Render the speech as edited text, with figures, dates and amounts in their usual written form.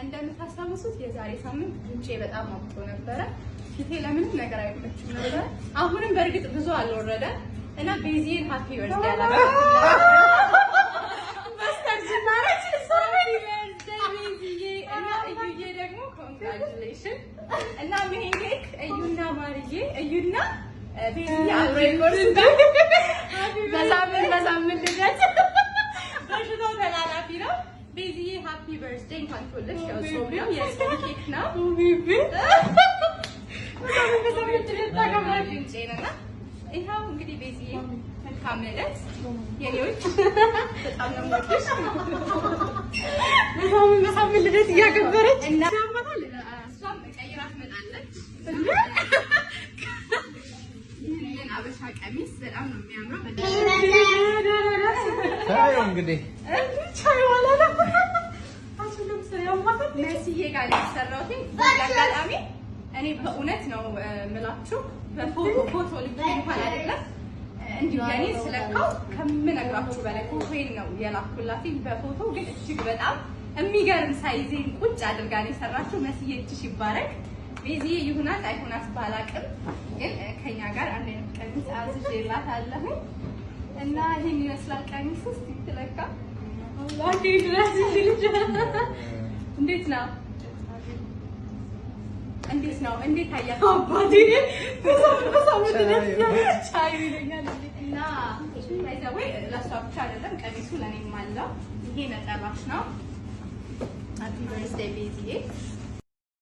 እንደምታስታውሱት የዛሬ ሳምንት ጉንጬ በጣም አብጦ ነበረ። ፊቴ ለምንም ነገር አይመችም ነበር። አሁንም በእርግጥ ብዙ አልወረደ እና ቤዚን ሃፒ በርዝዴይ አላችሁ Congratulations. And now we take Ayuna Mariye, Ayuna, baby, I'm ready for it. Baby, happy birthday. Yes, cake now. ይሄው እንግዲህ ቤዚዬ መልካም ልደት የኔዎች በጣም ነው የምወድሽ በጣም ልደት እያከበረች እና እሷም ቀይራት መጣለች ይሄን አበሻ ቀሚስ በጣም ነው የሚያምረው ታዩ እንግዲህ ቻይ ወላላ አሁንም ሰላም ማለት መስዬ ጋር ያሰራሁት በአጋጣሚ እኔ በእውነት ነው ምላችሁ በፎቶ ልጅ እንኳን አይደለም እንዲሁ ያኔ ስለካው ከምነግራችሁ በላይ ፎቶዬን ነው የላኩላት በፎቶ ግን እጅግ በጣም የሚገርም ሳይዜን ቁጭ አድርጋ ነው የሰራችው መስዬ እጅሽ ይባረክ ቤዚዬ ይሁናት አይሁናት ባላቅም ግን ከኛ ጋር አንድ አይነት ቀሚስ አዝዤላታለሁ እና ይሄን ይመስላል ቀሚስ እስቲ ትለካ አላህ ይድረስ ልጅ እንዴት ነው እንዴት ነው እንዴት አያችሁ አባቴ በሳም ቻይ ይለኛል እና ባይዘዌ ለሷ ብቻ አይደለም ቀሚሱ ለኔም አለው ይሄ ነጠላሽ ነው ሃፒ በርዝዴይ ቤዚዬ